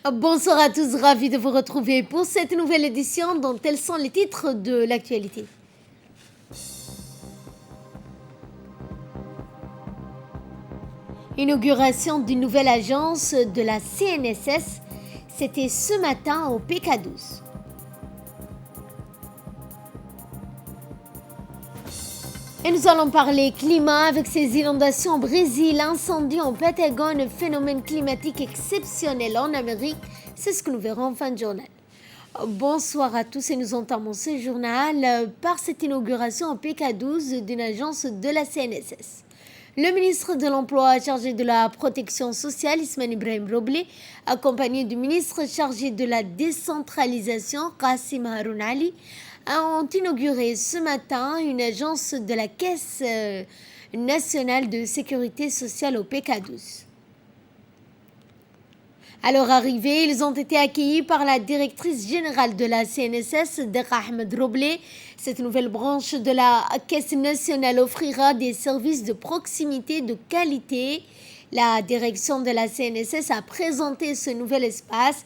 Bonsoir à tous, ravi de vous retrouver pour cette nouvelle édition dont tels sont les titres de l'actualité. Inauguration d'une nouvelle agence de la CNSS, c'était ce matin au PK12. Et nous allons parler climat avec ces inondations au Brésil, incendies en Patagone, phénomène climatique exceptionnel en Amérique. C'est ce que nous verrons en fin de journal. Bonsoir à tous et nous entamons ce journal par cette inauguration au PK12 d'une agence de la CNSS. Le ministre de l'Emploi chargé de la protection sociale, Ismaël Ibrahim Roblé, accompagné du ministre chargé de la décentralisation, Qassim Haroun Ali, ont inauguré ce matin une agence de la Caisse nationale de sécurité sociale au PK12. À leur arrivée, ils ont été accueillis par la directrice générale de la CNSS, Deqa Ahmed Roblé. Cette nouvelle branche de la Caisse nationale offrira des services de proximité de qualité. La direction de la CNSS a présenté ce nouvel espace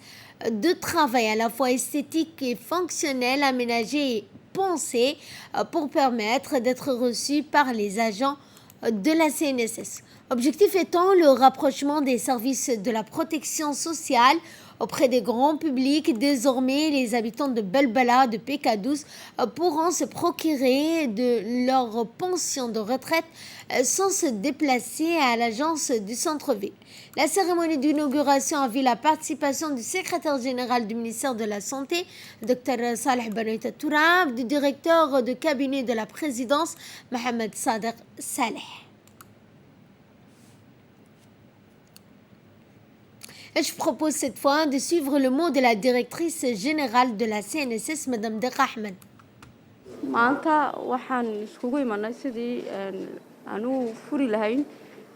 de travail à la fois esthétique et fonctionnel, aménagé et pensé pour permettre d'être reçu par les agents de la CNSS. Objectif étant le rapprochement des services de la protection sociale auprès des grands publics. Désormais, les habitants de Belbela, de PK12, pourront se procurer de leur pension de retraite sans se déplacer à l'agence du centre-ville. La cérémonie d'inauguration a vu la participation du secrétaire général du ministère de la Santé, Dr Saleh Benoïta Tourab, du directeur de cabinet de la présidence, Mohamed Sadek Saleh. Et je propose cette fois de suivre le mot de la directrice générale de la CNSS, Madame Deqa Ahmed. maanta waxaan iskugu imanay sidii aan u furi lahayn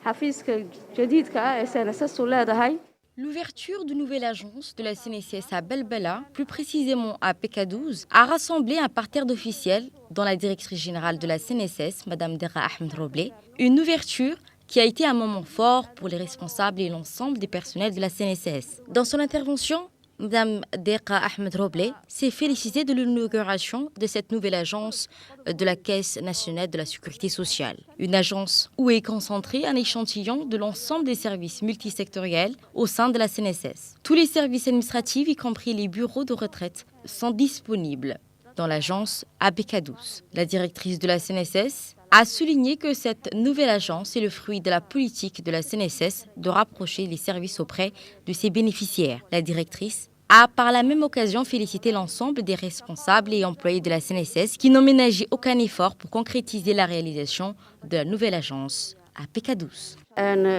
xafiiska jadiidka ah ee CNSS u leedahay. L'ouverture d'une nouvelle agence de la CNSS à Belbela, plus précisément à PK12, a rassemblé un parterre d'officiels, dont la directrice générale de la CNSS, Mme Deqa Ahmed Roblé, une ouverture qui a été un moment fort pour les responsables et l'ensemble des personnels de la CNSS. Dans son intervention, Mme Deqa Ahmed Roblé s'est félicitée de l'inauguration de cette nouvelle agence de la Caisse nationale de la sécurité sociale. Une agence où est concentré un échantillon de l'ensemble des services multisectoriels au sein de la CNSS. Tous les services administratifs, y compris les bureaux de retraite, sont disponibles dans l'agence ABK12. La directrice de la CNSS a souligné que cette nouvelle agence est le fruit de la politique de la CNSS de rapprocher les services auprès de ses bénéficiaires. La directrice a par la même occasion félicité l'ensemble des responsables et employés de la CNSS qui n'ont ménagé aucun effort pour concrétiser la réalisation de la nouvelle agence à PK12.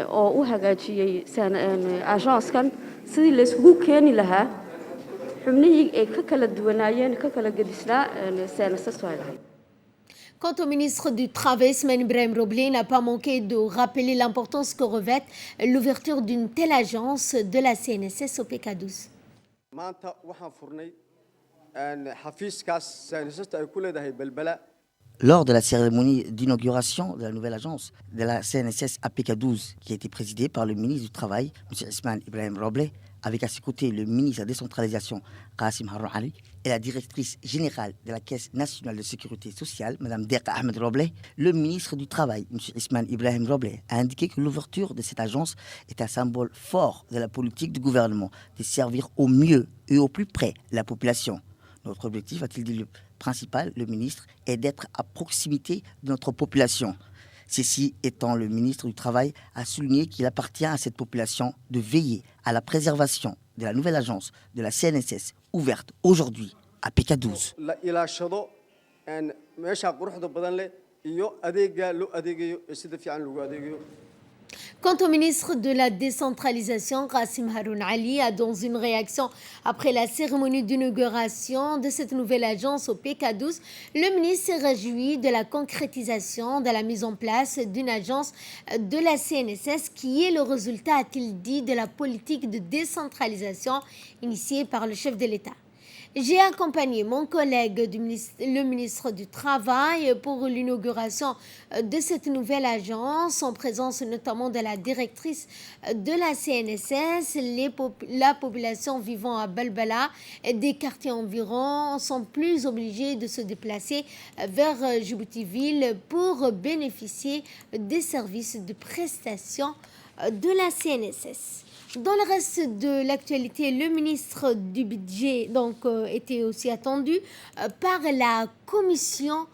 oo u hagaajiyay agenckan sidii la isugu keeni lahaa xubnihii ay ka kala duwanaayeen ka kala gedisnaa CNSS ay lahayd. Quant au ministre du Travail, Ismaël Ibrahim Roblé n'a pas manqué de rappeler l'importance que revêt l'ouverture d'une telle agence de la CNSS au PK12. maanta waxaan furnay xafiiskaas CNSS ay ku leedahay Belbela. Lors de la cérémonie d'inauguration de la nouvelle agence de la CNSS APK12, qui a été présidée par le ministre du Travail, M. Ismaël Ibrahim Roblé, avec à ses côtés le ministre de la décentralisation, Qassim Haroun Ali, et la directrice générale de la Caisse nationale de sécurité sociale, Mme Deqa Ahmed Roblé, le ministre du Travail, M. Ismaël Ibrahim Roblé, a indiqué que l'ouverture de cette agence est un symbole fort de la politique du gouvernement de servir au mieux et au plus près la population. Notre objectif, a-t-il dit le principal, le ministre, est d'être à proximité de notre population. Ceci étant, le ministre du Travail a souligné qu'il appartient à cette population de veiller à la préservation de la nouvelle agence de la CNSS ouverte aujourd'hui à PK12. la ilaashado meesha quruxda badan leh iyo adeega loo adeegayo sida fiican lagu adeegayo. Quant au ministre de la décentralisation, Qassim Haroun Ali, a dans une réaction après la cérémonie d'inauguration de cette nouvelle agence au PK12, le ministre s'est réjoui de la concrétisation de la mise en place d'une agence de la CNSS qui est le résultat, a-t-il dit, de la politique de décentralisation initiée par le chef de l'État. J'ai accompagné mon collègue, le ministre du Travail, pour l'inauguration de cette nouvelle agence, en présence notamment de la directrice de la CNSS. La population vivant à Belbela et des quartiers environs sont plus obligés de se déplacer vers Djibouti-Ville pour bénéficier des services de prestation de la CNSS. Dans le reste de l'actualité, le ministre du Budget était aussi attendu par la commission,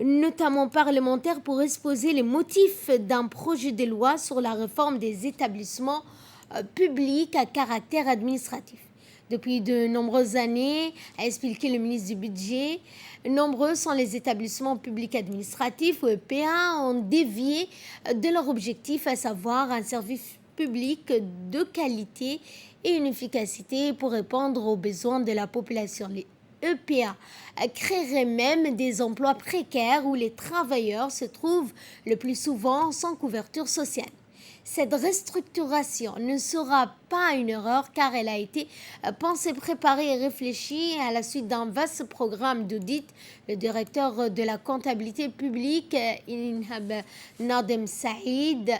notamment parlementaire, pour exposer les motifs d'un projet de loi sur la réforme des établissements publics à caractère administratif. Depuis de nombreuses années, a expliqué le ministre du Budget, nombreux sont les établissements publics administratifs ou EPA ont dévié de leur objectif, à savoir un service public de qualité et une efficacité pour répondre aux besoins de la population. Les EPA créeraient même des emplois précaires où les travailleurs se trouvent le plus souvent sans couverture sociale. Cette restructuration ne sera pas une erreur car elle a été pensée, préparée et réfléchie à la suite d'un vaste programme d'audit. Le directeur de la comptabilité publique, Inhab Nadem Saad,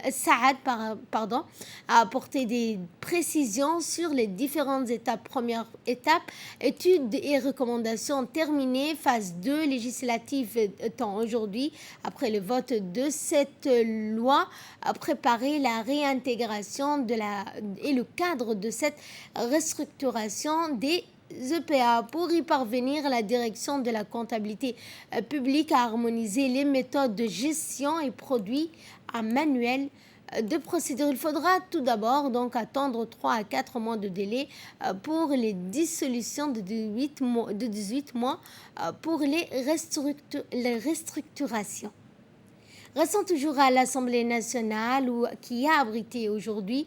a apporté des précisions sur les différentes étapes. Première étape, études et recommandations terminées. Phase 2, législative étant aujourd'hui, après le vote de cette loi, a préparé la réintégration et le cadre de cette restructuration des EPA. Pour y parvenir, la direction de la comptabilité publique a harmonisé les méthodes de gestion et produit un manuel de procédure. Il faudra tout d'abord donc attendre 3 à 4 mois de délai pour les dissolutions de 18 mois pour les restructurations. Restons toujours à l'Assemblée nationale qui a abrité aujourd'hui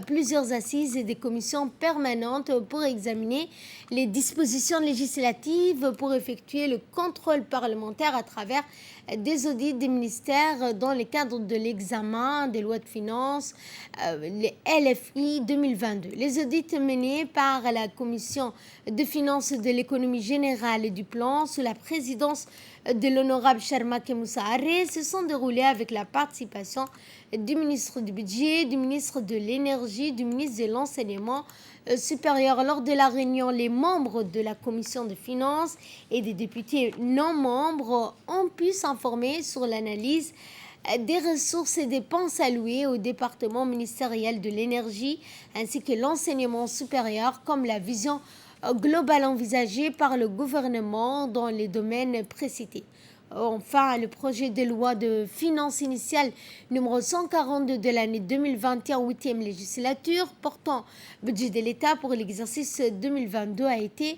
plusieurs assises et des commissions permanentes pour examiner les dispositions législatives pour effectuer le contrôle parlementaire à travers des audits des ministères dans le cadre de l'examen des lois de finances, les LFI 2022. Les audits menés par la Commission de finances de l'économie générale et du plan sous la présidence de l'honorable Charmak Moussa Arré se sont déroulés avec la participation du ministre du Budget, du ministre de l'Énergie, du ministre de l'Enseignement supérieur. Lors de la réunion, les membres de la Commission de finances et des députés non membres ont pu s'informer sur l'analyse des ressources et dépenses allouées au département ministériel de l'énergie ainsi que l'enseignement supérieur, comme la vision globale envisagée par le gouvernement dans les domaines précités. Enfin, le projet de loi de finances initiale numéro 142 de l'année 2021, 8e législature, portant budget de l'État pour l'exercice 2022 a été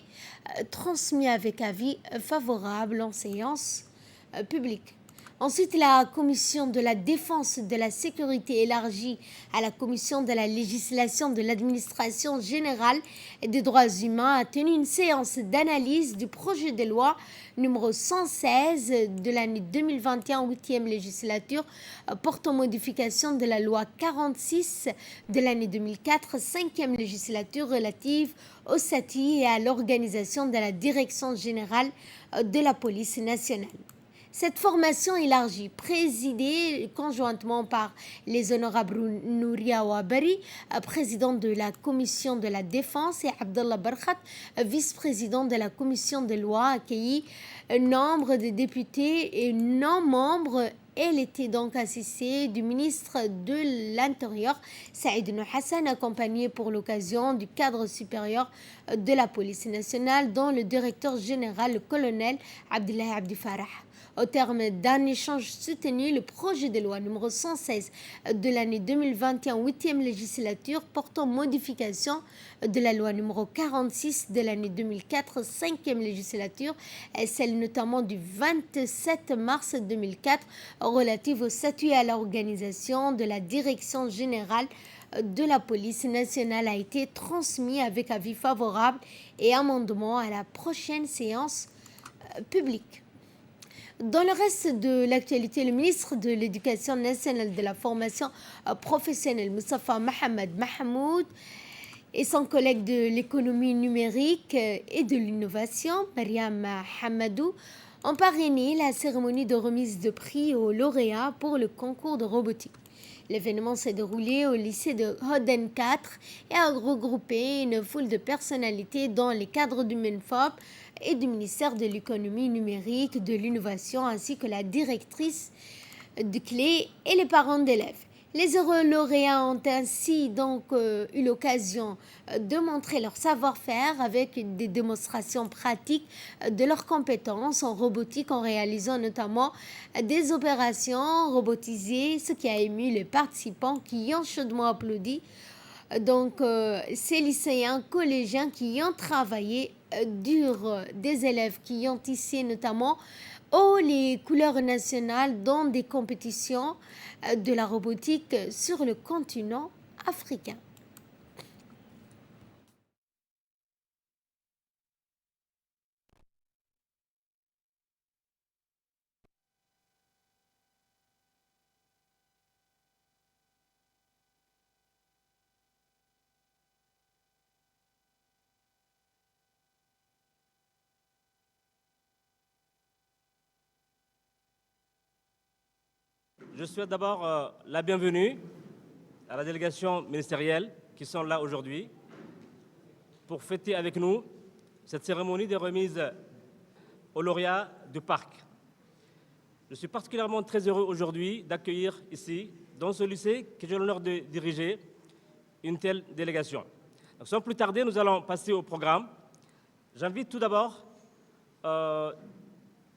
transmis avec avis favorable en séance publique. Ensuite, la commission de la défense de la sécurité élargie à la commission de la législation de l'administration générale et des droits humains a tenu une séance d'analyse du projet de loi numéro 116 de l'année 2021, 8e législature, portant modification de la loi 46 de l'année 2004, 5e législature relative au statut et à l'organisation de la direction générale de la police nationale. Cette formation élargie, présidée conjointement par les honorables Nouria Ouabari, président de la commission de la défense, et Abdallah Barkhat, vice-président de la commission des lois, accueilli nombre de députés et non membres. Elle était donc assistée du ministre de l'Intérieur, Saïd Hassan, accompagné pour l'occasion du cadre supérieur de la police nationale, dont le directeur général, le colonel Abdullah Abdi Farah. Au terme d'un échange soutenu, le projet de loi numéro 116 de l'année 2021, 8e législature, portant modification de la loi numéro 46 de l'année 2004, 5e législature, et celle notamment du 27 mars 2004, relative au statut et à l'organisation de la direction générale de la police nationale, a été transmis avec avis favorable et amendement à la prochaine séance publique. Dans le reste de l'actualité, le ministre de l'Éducation nationale et de la formation professionnelle, Moustapha Mohamed Mahmoud, Et son collègue de l'économie numérique et de l'innovation, Mariam Hamadou, ont parrainé la cérémonie de remise de prix aux lauréats pour le concours de robotique. L'événement s'est déroulé au lycée de Hoden 4 et a regroupé une foule de personnalités dans les cadres du MENFOP et du ministère de l'économie numérique, de l'innovation, ainsi que la directrice de clé et les parents d'élèves. Les heureux lauréats ont ainsi donc eu l'occasion de montrer leur savoir-faire avec des démonstrations pratiques de leurs compétences en robotique en réalisant notamment des opérations robotisées, ce qui a ému les participants qui ont chaudement applaudi. Donc ces lycéens collégiens qui ont travaillé dur, des élèves qui ont tissé notamment les couleurs nationales dans des compétitions de la robotique sur le continent africain. Je souhaite d'abord la bienvenue à la délégation ministérielle qui sont là aujourd'hui pour fêter avec nous cette cérémonie de remise aux lauréats du parc. Je suis particulièrement très heureux aujourd'hui d'accueillir ici, dans ce lycée que j'ai l'honneur de diriger, une telle délégation. Donc, sans plus tarder, nous allons passer au programme. J'invite tout d'abord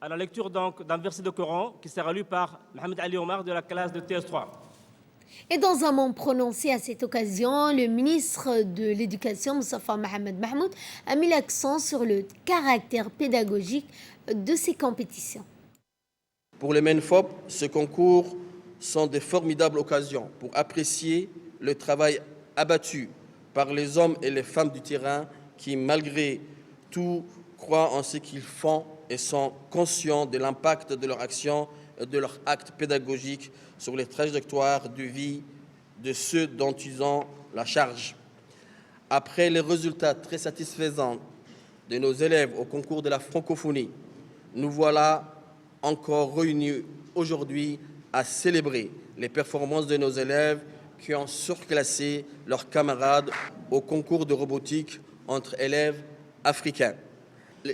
à la lecture d'un verset de Coran qui sera lu par Mohamed Ali Omar de la classe de TS3. Et dans un mot prononcé à cette occasion, le ministre de l'Éducation, Moustapha Mohamed Mahmoud, a mis l'accent sur le caractère pédagogique de ces compétitions. Pour les MENFOP, ce concours sont de formidables occasions pour apprécier le travail abattu par les hommes et les femmes du terrain qui, malgré tout, croient en ce qu'ils font et sont conscients de l'impact de leur action et de leur acte pédagogique sur les trajectoires de vie de ceux dont ils ont la charge. Après les résultats très satisfaisants de nos élèves au concours de la francophonie, nous voilà encore réunis aujourd'hui à célébrer les performances de nos élèves qui ont surclassé leurs camarades au concours de robotique entre élèves africains.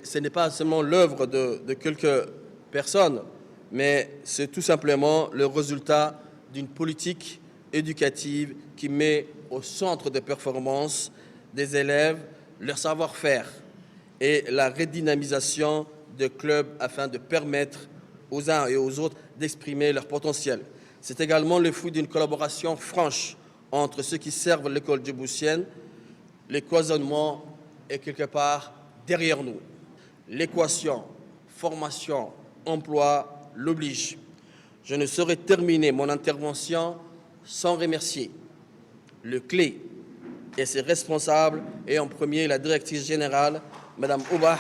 Ce n'est pas seulement l'œuvre de quelques personnes, mais c'est tout simplement le résultat d'une politique éducative qui met au centre des performances des élèves leur savoir-faire et la redynamisation de clubs afin de permettre aux uns et aux autres d'exprimer leur potentiel. C'est également le fruit d'une collaboration franche entre ceux qui servent l'école djiboutienne. Le cloisonnement est quelque part derrière nous. L'équation formation, emploi l'oblige. Je ne saurais terminer mon intervention sans remercier le clé et ses responsables, et en premier la directrice générale, Madame Oubah.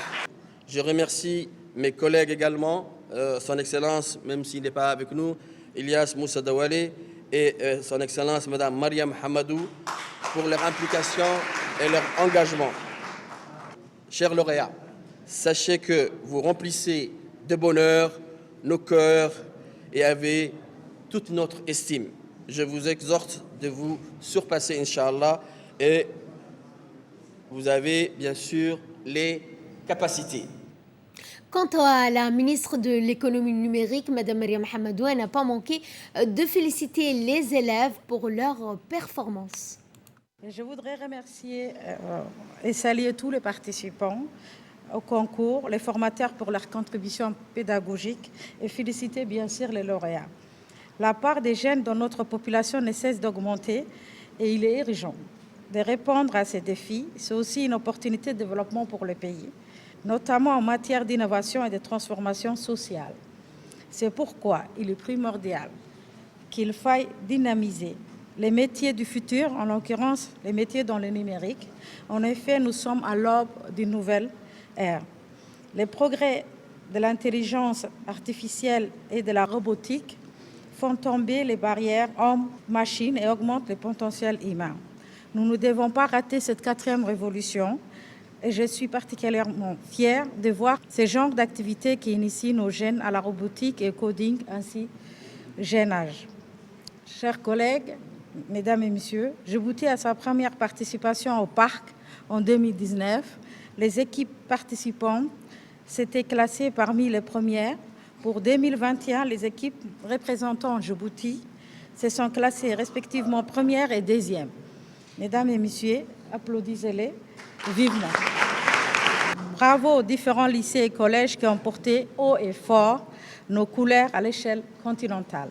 Je remercie mes collègues également, son Excellence, même s'il n'est pas avec nous, Ilyas Moussa Dawale et son Excellence Madame Mariam Hamadou pour leur implication et leur engagement. Chers lauréats, sachez que vous remplissez de bonheur nos cœurs et avez toute notre estime. Je vous exhorte de vous surpasser, Inch'Allah, et vous avez bien sûr les capacités. Quant à la ministre de l'économie numérique, Mme Mariam Hamadou, elle n'a pas manqué de féliciter les élèves pour leur performance. Je voudrais remercier et saluer tous les participants au concours, les formateurs pour leur contribution pédagogique et féliciter bien sûr les lauréats. La part des jeunes dans notre population ne cesse d'augmenter et il est urgent de répondre à ces défis. C'est aussi une opportunité de développement pour le pays, notamment en matière d'innovation et de transformation sociale. C'est pourquoi il est primordial qu'il faille dynamiser les métiers du futur, en l'occurrence les métiers dans le numérique. En effet, nous sommes à l'aube d'une nouvelle ère. Les progrès de l'intelligence artificielle et de la robotique font tomber les barrières hommes-machines et augmentent le potentiel humain. Nous ne devons pas rater cette 4e révolution. Et je suis particulièrement fière de voir ce genre d'activités qui initient nos jeunes à la robotique et au coding ainsi jeune âge. Chers collègues, mesdames et messieurs, Djibouti a sa première participation au parc en 2019. Les équipes participantes s'étaient classées parmi les premières. Pour 2021, les équipes représentant Djibouti se sont classées respectivement première et deuxième. Mesdames et messieurs, applaudissez-les vivement. Bravo aux différents lycées et collèges qui ont porté haut et fort nos couleurs à l'échelle continentale.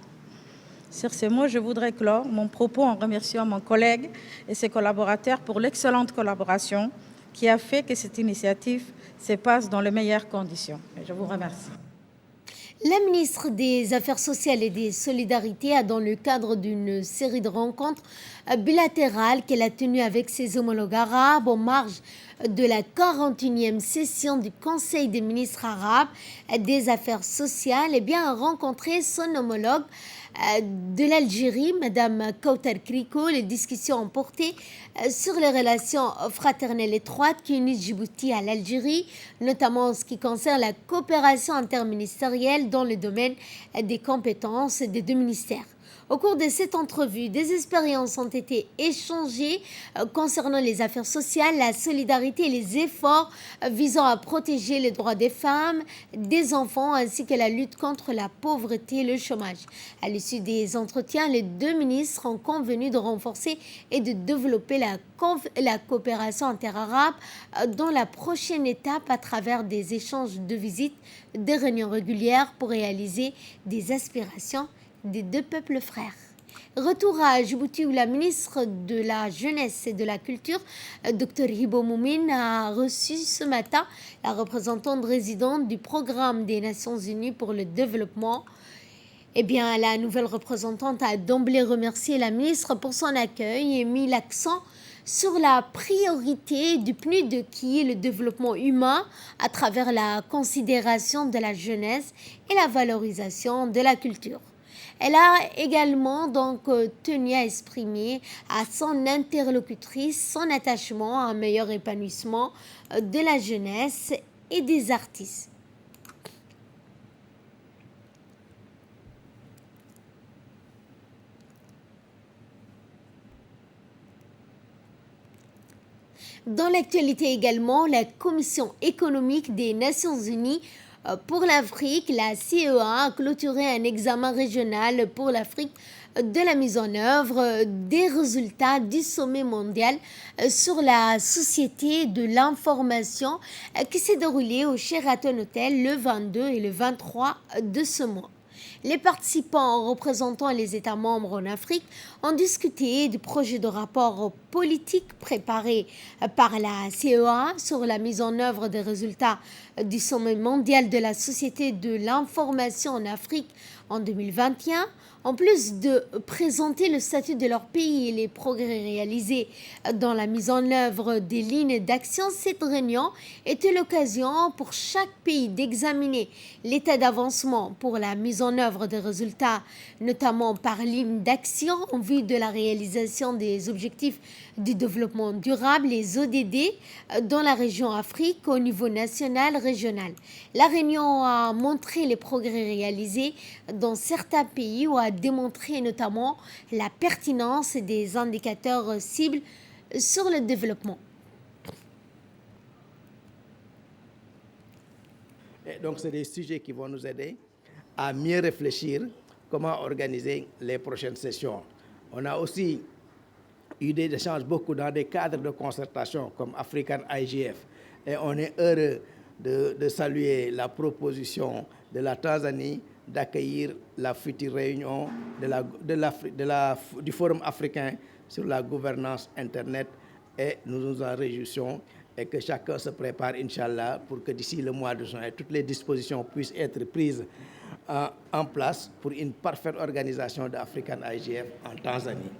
Sur ces mots, je voudrais clore mon propos en remerciant mon collègue et ses collaborateurs pour l'excellente collaboration qui a fait que cette initiative se passe dans les meilleures conditions. Et je vous remercie. La ministre des Affaires sociales et des Solidarités a, dans le cadre d'une série de rencontres bilatérales qu'elle a tenues avec ses homologues arabes en marge de la 41e session du Conseil des ministres arabes des Affaires sociales, rencontré son homologue de l'Algérie, Madame Kautar Kriko. Les discussions ont porté sur les relations fraternelles étroites qui unissent Djibouti à l'Algérie, notamment en ce qui concerne la coopération interministérielle dans le domaine des compétences des deux ministères. Au cours de cette entrevue, des expériences ont été échangées concernant les affaires sociales, la solidarité et les efforts visant à protéger les droits des femmes, des enfants ainsi que la lutte contre la pauvreté et le chômage. À l'issue des entretiens, les deux ministres ont convenu de renforcer et de développer la coopération interarabe dans la prochaine étape à travers des échanges de visites, des réunions régulières pour réaliser des aspirations des deux peuples frères. Retour à Djibouti où la ministre de la Jeunesse et de la Culture, Dr Hibo Moumine, a reçu ce matin la représentante résidente du Programme des Nations Unies pour le développement. La nouvelle représentante a d'emblée remercié la ministre pour son accueil et mis l'accent sur la priorité du PNUD qui est le développement humain à travers la considération de la jeunesse et la valorisation de la culture. Elle a également tenu à exprimer à son interlocutrice son attachement à un meilleur épanouissement de la jeunesse et des artistes. Dans l'actualité également, la Commission économique des Nations Unies pour l'Afrique, la CEA, a clôturé un examen régional pour l'Afrique de la mise en œuvre des résultats du sommet mondial sur la société de l'information qui s'est déroulé au Sheraton Hotel le 22 et le 23 de ce mois. Les participants représentant les États membres en Afrique ont discuté du projet de rapport politique préparé par la CEA sur la mise en œuvre des résultats du sommet mondial de la société de l'information en Afrique en 2021. En plus de présenter le statut de leur pays et les progrès réalisés dans la mise en œuvre des lignes d'action, cette réunion était l'occasion pour chaque pays d'examiner l'état d'avancement pour la mise en œuvre des résultats, notamment par ligne d'action en vue de la réalisation des objectifs du développement durable, les ODD, dans la région Afrique au niveau national, régional. La réunion a montré les progrès réalisés dans certains pays ou a démontré notamment la pertinence des indicateurs cibles sur le développement. Et donc, c'est des sujets qui vont nous aider à mieux réfléchir comment organiser les prochaines sessions. On a aussi eu des échanges beaucoup dans des cadres de concertation comme African IGF. Et on est heureux de saluer la proposition de la Tanzanie d'accueillir la future réunion du Forum africain sur la gouvernance Internet. Et nous nous en réjouissons et que chacun se prépare, Inch'Allah, pour que d'ici le mois de juin, toutes les dispositions puissent être prises en place pour une parfaite organisation de African IGF en Tanzanie.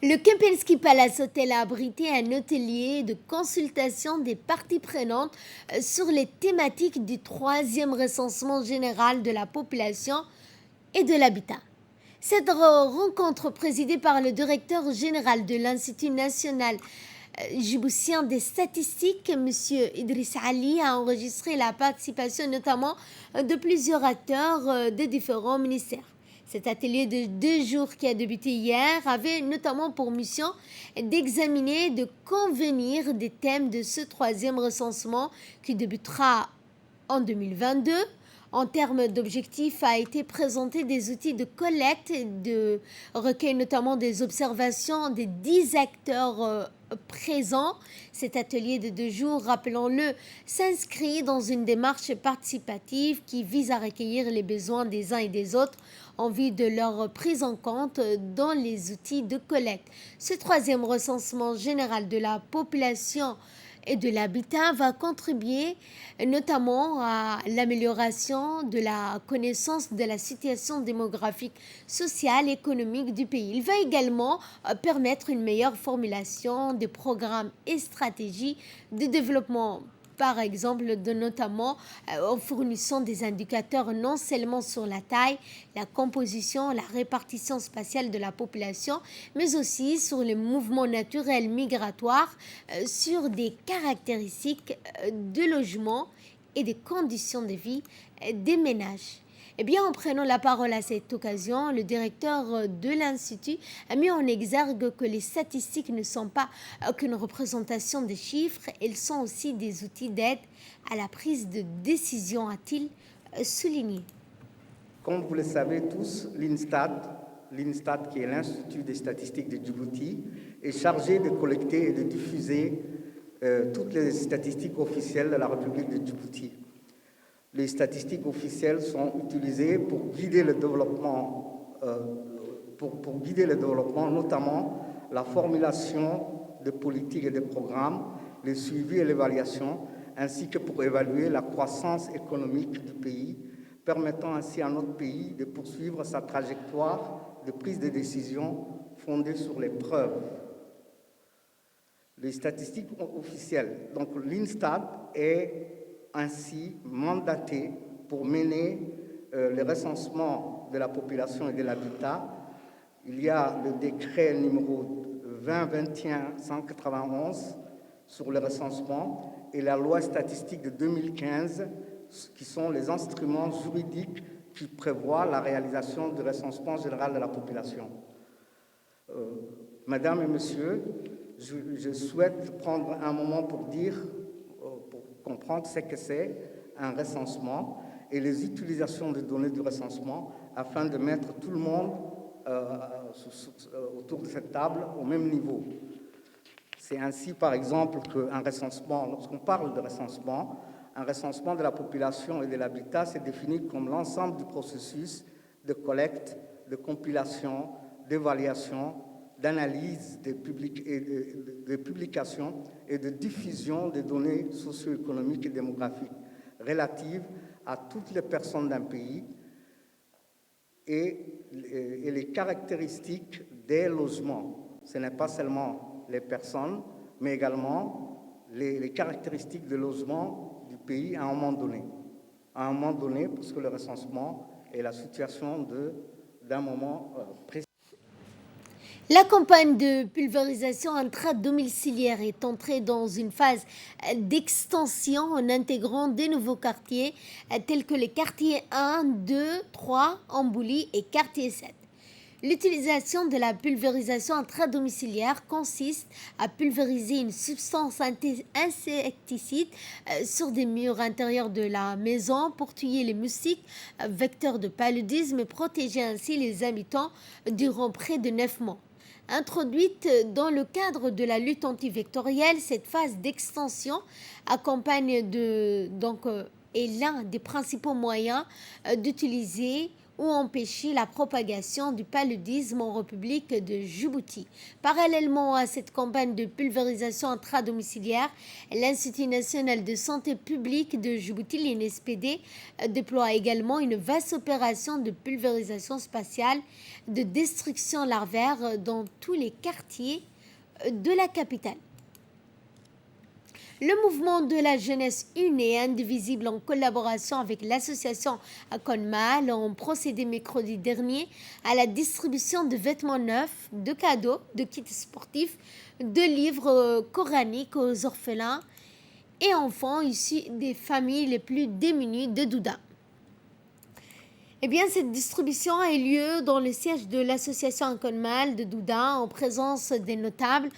Le Kempinski Palace Hotel a abrité un atelier de consultation des parties prenantes sur les thématiques du 3e recensement général de la population et de l'habitat. Cette rencontre présidée par le directeur général de l'Institut national djiboutien des statistiques, M. Idriss Ali, a enregistré la participation notamment de plusieurs acteurs des différents ministères. Cet atelier de 2 jours qui a débuté hier avait notamment pour mission d'examiner et de convenir des thèmes de ce 3e recensement qui débutera en 2022. En termes d'objectifs, a été présenté des outils de collecte et de recueil, notamment des observations des 10 acteurs présents. Cet atelier de 2 jours, rappelons-le, s'inscrit dans une démarche participative qui vise à recueillir les besoins des uns et des autres en vue de leur prise en compte dans les outils de collecte. Ce 3e recensement général de la population et de l'habitat va contribuer notamment à l'amélioration de la connaissance de la situation démographique, sociale et économique du pays. Il va également permettre une meilleure formulation des programmes et stratégies de développement, par exemple, notamment en fournissant des indicateurs non seulement sur la taille, la composition, la répartition spatiale de la population, mais aussi sur les mouvements naturels migratoires, sur des caractéristiques de logement et des conditions de vie des ménages. Eh bien, en prenant la parole à cette occasion, le directeur de l'Institut a mis en exergue que les statistiques ne sont pas qu'une représentation des chiffres, elles sont aussi des outils d'aide à la prise de décision, a-t-il souligné. Comme vous le savez tous, l'INSTAT, qui est l'Institut des statistiques de Djibouti, est chargé de collecter et de diffuser toutes les statistiques officielles de la République de Djibouti. Les statistiques officielles sont utilisées pour guider le développement, notamment la formulation de politiques et de programmes, le suivi et l'évaluation, ainsi que pour évaluer la croissance économique du pays, permettant ainsi à notre pays de poursuivre sa trajectoire de prise de décision fondée sur les preuves. Les statistiques officielles, donc l'INSTAT est ainsi mandaté pour mener le recensement de la population et de l'habitat. Il y a le décret numéro 2021-191 sur le recensement et la loi statistique de 2015 qui sont les instruments juridiques qui prévoient la réalisation du recensement général de la population. Mesdames et messieurs, je souhaite prendre un moment pour comprendre ce que c'est un recensement et les utilisations des données du recensement afin de mettre tout le monde autour de cette table au même niveau. C'est ainsi, par exemple, qu'un recensement, lorsqu'on parle de recensement, un recensement de la population et de l'habitat, c'est défini comme l'ensemble du processus de collecte, de compilation, d'évaluation, d'analyse des publications et de diffusion des données socio-économiques et démographiques relatives à toutes les personnes d'un pays et les caractéristiques des logements. Ce n'est pas seulement les personnes, mais également les caractéristiques des logements du pays à un moment donné. À un moment donné, parce que le recensement est la situation d'un moment précis. La campagne de pulvérisation intradomiciliaire est entrée dans une phase d'extension en intégrant des nouveaux quartiers tels que les quartiers 1, 2, 3, Ambouli et quartier 7. L'utilisation de la pulvérisation intradomiciliaire consiste à pulvériser une substance insecticide sur des murs intérieurs de la maison pour tuer les moustiques vecteurs de paludisme et protéger ainsi les habitants durant près de 9 mois. Introduite dans le cadre de la lutte antivectorielle, cette phase d'extension accompagne est l'un des principaux moyens d'utiliser ou empêcher la propagation du paludisme en République de Djibouti. Parallèlement à cette campagne de pulvérisation intradomiciliaire, l'Institut national de santé publique de Djibouti, l'INSPD, déploie également une vaste opération de pulvérisation spatiale de destruction larvaire dans tous les quartiers de la capitale. Le mouvement de la jeunesse unie et indivisible en collaboration avec l'association Akonmal ont procédé mercredi dernier à la distribution de vêtements neufs, de cadeaux, de kits sportifs, de livres coraniques aux orphelins et enfants issus des familles les plus démunies de Douda. Eh bien, cette distribution a eu lieu dans le siège de l'association Akonmal de Douda en présence des notables,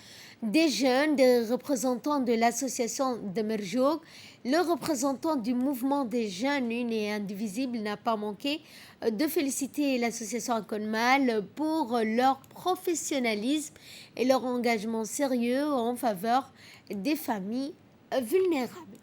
des jeunes, des représentants de l'association de Merjoug. Le représentant du mouvement des jeunes unis et indivisibles n'a pas manqué de féliciter l'association Akonmal pour leur professionnalisme et leur engagement sérieux en faveur des familles vulnérables.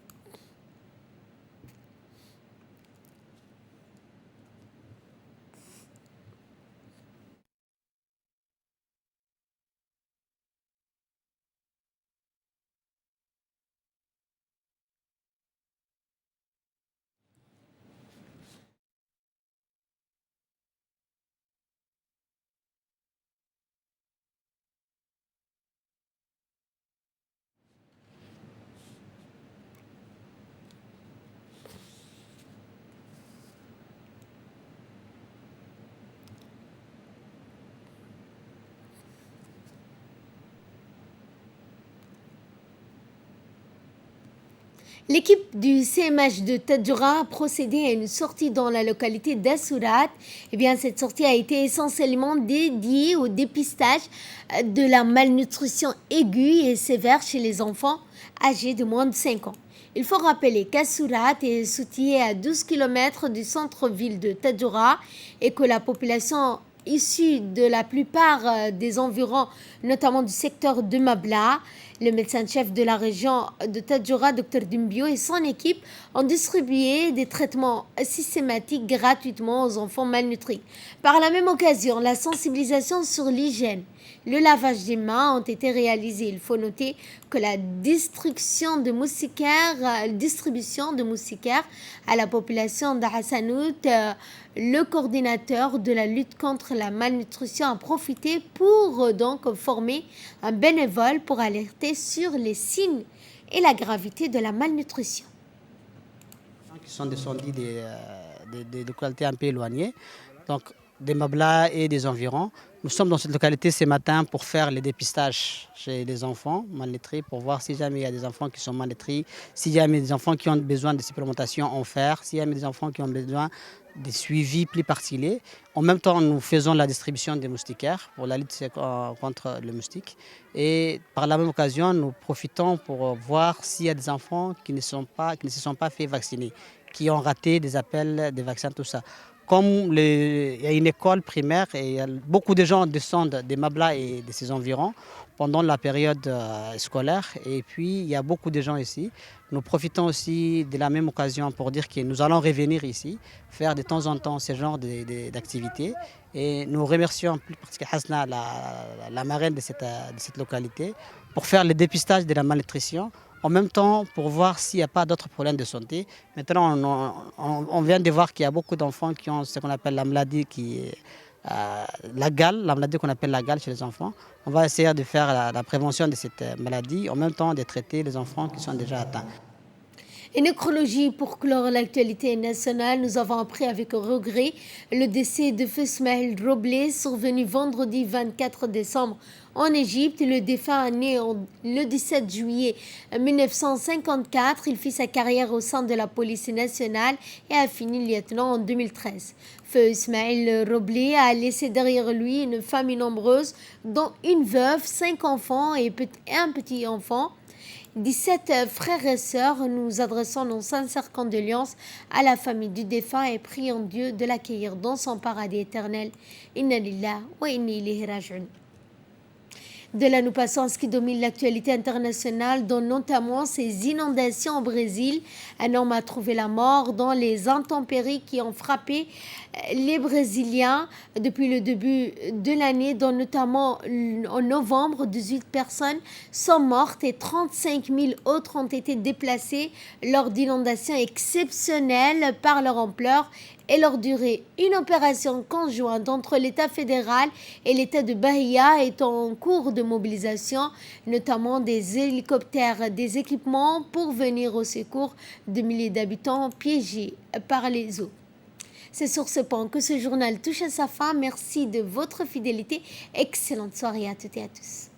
L'équipe du CMH de Tadjoura a procédé à une sortie dans la localité d'Assourat. Eh bien, cette sortie a été essentiellement dédiée au dépistage de la malnutrition aiguë et sévère chez les enfants âgés de moins de 5 ans. Il faut rappeler qu'Assourat est situé à 12 km du centre-ville de Tadjoura et que la population issue de la plupart des environs, notamment du secteur de Mabla, le médecin-chef de la région de Tadjoura, Dr Dumbio, et son équipe ont distribué des traitements systématiques gratuitement aux enfants malnutris. Par la même occasion, la sensibilisation sur l'hygiène, le lavage des mains ont été réalisés. Il faut noter que la distribution de moustiquaires à la population d'Hassanout, le coordinateur de la lutte contre la malnutrition a profité pour donc former un bénévole pour alerter sur les signes et la gravité de la malnutrition. Qui sont descendus des localités un peu éloignées, donc des Mabla et des environs. Nous sommes dans cette localité ce matin pour faire les dépistages chez les enfants malnutris, pour voir si jamais il y a des enfants qui sont malnutris, s'il y a des enfants qui ont besoin de supplémentation en fer, s'il y a des enfants qui ont besoin de suivi plus particulier. En même temps, nous faisons la distribution des moustiquaires pour la lutte contre le moustique. Et par la même occasion, nous profitons pour voir s'il y a des enfants qui ne se sont pas fait vacciner, qui ont raté des appels des vaccins, tout ça. Comme il y a une école primaire et beaucoup de gens descendent des Mabla et de ses environs pendant la période scolaire. Et puis, il y a beaucoup de gens ici. Nous profitons aussi de la même occasion pour dire que nous allons revenir ici, faire de temps en temps ce genre d'activités. Et nous remercions plus particulièrement Hasna, la marraine de cette localité, pour faire le dépistage de la malnutrition. En même temps, pour voir s'il n'y a pas d'autres problèmes de santé. Maintenant, on vient de voir qu'il y a beaucoup d'enfants qui ont ce qu'on appelle la maladie la maladie qu'on appelle la gale chez les enfants. On va essayer de faire la prévention de cette maladie, en même temps de traiter les enfants qui sont déjà atteints. Une écologie pour clore l'actualité nationale, nous avons appris avec regret le décès de feu Ismaël Roblé, survenu vendredi 24 décembre en Égypte. Le défunt est né le 17 juillet 1954. Il fit sa carrière au sein de la police nationale et a fini lieutenant en 2013. Feu Ismaël Roblé a laissé derrière lui une famille nombreuse, dont une veuve, 5 enfants et un petit enfant. 17 frères et sœurs. Nous adressons nos sincères condoléances à la famille du défunt et prions Dieu de l'accueillir dans son paradis éternel. Inna lillahi wa inna ilayhi raji'un. De là, nous passons à ce qui domine l'actualité internationale, dont notamment ces inondations au Brésil. Un homme a trouvé la mort dans les intempéries qui ont frappé les Brésiliens depuis le début de l'année, dont notamment en novembre, 18 personnes sont mortes et 35 000 autres ont été déplacées lors d'inondations exceptionnelles par leur ampleur et leur durée. Une opération conjointe entre l'État fédéral et l'État de Bahia est en cours de mobilisation, notamment des hélicoptères, des équipements pour venir au secours de milliers d'habitants piégés par les eaux. C'est sur ce point que ce journal touche à sa fin. Merci de votre fidélité. Excellente soirée à toutes et à tous.